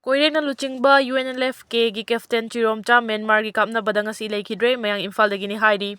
Koirena luchingba Unlf gi captain Chiromcha Myanmar gi Kapnabada ngasi leikidre mayang Imphal dagini haidi.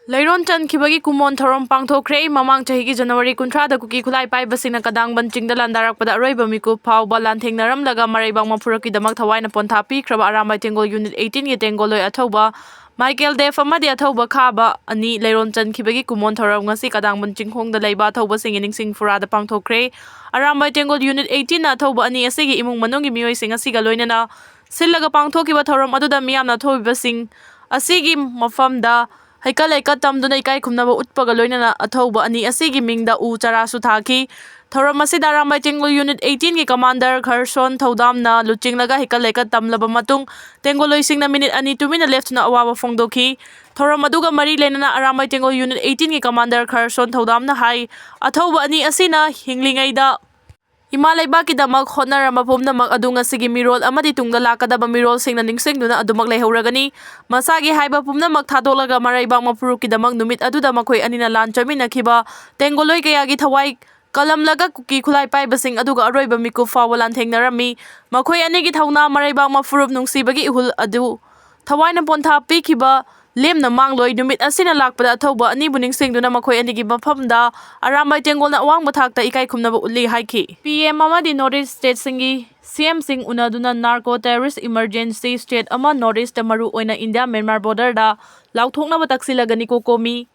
Leiron chankibagi kumon thorom pangthokre mamang chahigi January 13 da Kuki khulai paibasina kadangban chingda landarakpada Aroiba miku phawba lanthengnaramlaga maraibang maphurakkidamak thawaina pontha pikraba Arambai Tengol Unit 18 gi Tengoloi athauba Michael Def amadi athauba khaba ani leiron chankibagi kumon thorom ngasi kadangban chingkhongda leiba athauba singi ningsing furada pangthokre Arambai Tengol Unit 18 na athauba ani asigi imung manunggi mioising asiga loinana sillaga pangthokiba thorom aduda miyamna thobibasing asigi mafamda Haikal Laikat Tamduna Ikai Kumnaba Utpaga Loinana Athauba Ani Asigi Mingda U Charasu Thaki Thoram asida Arambai Tengol Unit 18 ki Commander Kharson Thodamna Luchinglaga Haikal Laikat Tamlaba matung Tengoloisingna minute ani tumina left na awawa phongdoki Thoram aduga mari lenana Arambai Tengol Unit 18 ki Commander Kharson Thodamna hai Athauba Ani asina hinglingaida Imalaiba ki damak hotnarama pumnamak adunga sigi mirol amadi tungda lakadaba mirol singna ningsingduna adumak leihoragani masagi haiba pumnamak thadolaga maraibang mapuruk ki damak numit aduda makhoi anina lanchaminakhiba Tengoloi kayagi thawai kalamlaga Kuki khulai paibasing aduga Aroiba miku fawalan thengnarami makhoi anigi thauna maraibang mafurup nungsibagi ihul adu thawaina pontha pikhiba lemna mangloi numit asina lakpada athauba ani buning singduna makhoi anigi mafamda Arambai Tengolna awangba thakta ikai khumnaba uli haiki PM amadi Northeast State singi CM Singh unaduna narco terrorist emergency state ama Northeast maru oina India Myanmar border da lauthoknaba taksilagani kokomi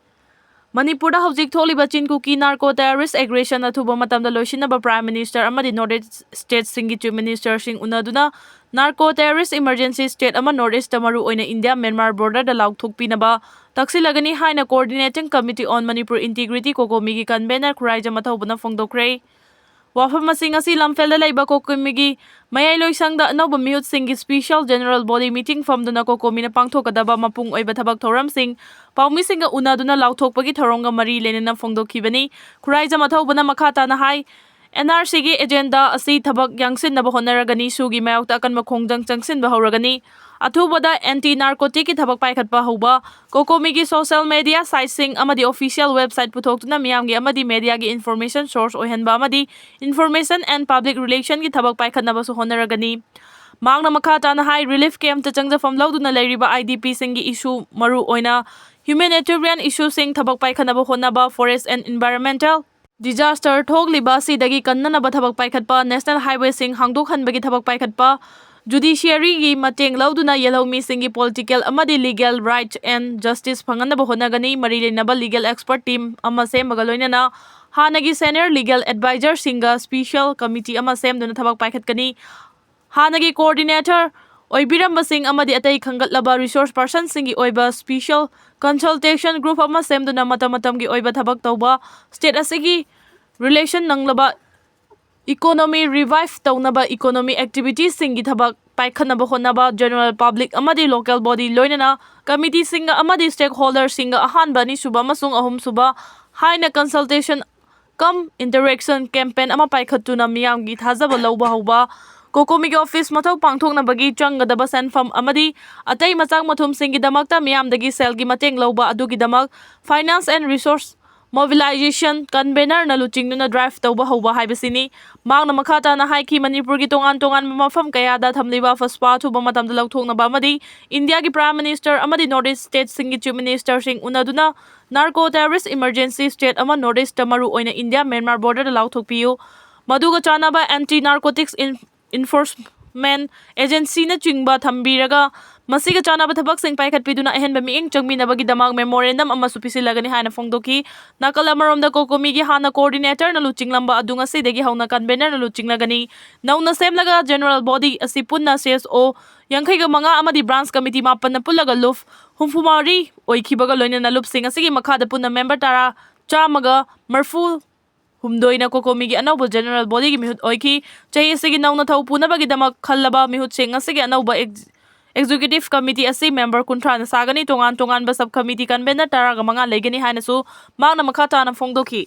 Manipuri hojik tholiba chin Kuki narco terrorist aggression athuba matamda loisinaba Prime Minister amadi Northeast State singi Chief Minister Singh unaduna narco terrorist emergency state ama Northeast maru oina India Myanmar border da lauthokpinaba taksilagani haina coordinating committee on Manipur integrity kokomi gi convener khuraija mathaubana phongdokre wafam masing asi lamfelda leiba kokomigi mayai loisangda anoba mihut singi special general body meeting famduna kokomina pangthokadaba mapung oiba thabak thoram sing paumi singa unaduna lauthokpagi thoronga mari lenena phongdokhibani khuraija mathaubana makhata na hai NRC gi agenda asi thabak yangsin naba honaragani sugi mayokta akan makhongjang changsin ba horagani athubada anti narcotic ki thabak paikhatpa hoba kokomi gi social media site sing amadi official website puthokna miyamgi amadi media gi information source ohenba amadi information and public relation gi thabak paikhatnaba su honaragani mangna makhata na high relief camp ta changja fam lauduna leiriba IDP sing gi issue maru oina humanitarian issue sing thabak paikhatnaba honaba forest and environmental disaster thogliba sidagi kannanaba thabak paikhatpa national highway sing hangdok hanbagi thabak paikhatpa judiciary gi mateng lauduna yelhomi singi political amadi legal right and justice phanganaba honagani mari lenaba legal expert team ama semaga loinana hanagi senior legal advisor singa special committee ama semduna thabak paikhatkani hanagi coordinator oibiramba sing amadi atai khangatlaba resource person singi oiba special consultation group ama semduna matamatam gi oiba thabak tawba state asigi relation nanglaba economy revive tawnaba economy activities singi thabak paikhanaba honaba general public amadi local body loinana committee singa amadi stakeholder singa ahanba ni suba masung ahum suba haina consultation come interaction campaign ama paikhatuna miyamgi thajaba lawba hauba kokomi gi office mathau pangthoknabagi changadaba sanfam amadi atai machak mathum singi damakta miyamdagi sel gi mateng lawba adugi damak finance and resource mobilization convener na luchingna drive tawba hoba haibasini mangna makhata na haiki Manipur gi tongan mafam kayada thamliba faspa thuba matamda lauthoknaba amadi India gi Prime Minister amadi Northeast State singi Chief Minister sing unaduna narco terrorist emergency state ama Northeast tamaru oina India Myanmar border da lauthokpiu maduga chanaba anti narcotics enforcement agency na chingba thambiraga masiga chanaba thabak sing paikhatpiduna ahenba miing changminabagi damak memorandum ama supisilagani haina phongdoki nakala maromda kokomi gi hana coordinator na luchinglamba adunga sidagi hauna convener na luchinglagani nauna semlaga general body asi punna CSO yankhaiga manga amadi branch committee mapan na pulaga luf humfumari oikhibaga loina na lup sing asigi makhada punna member tara chamaga marfu humdoina kokomi gi anauba general body gi mihut oiki chai asigi nauna thau punabagi damak khallaba mihut sing asigi anauba executive committee asi member kuntra na sagani tongan ba sub committee convener taraga manga legani haina su mangna makhata na phongdoki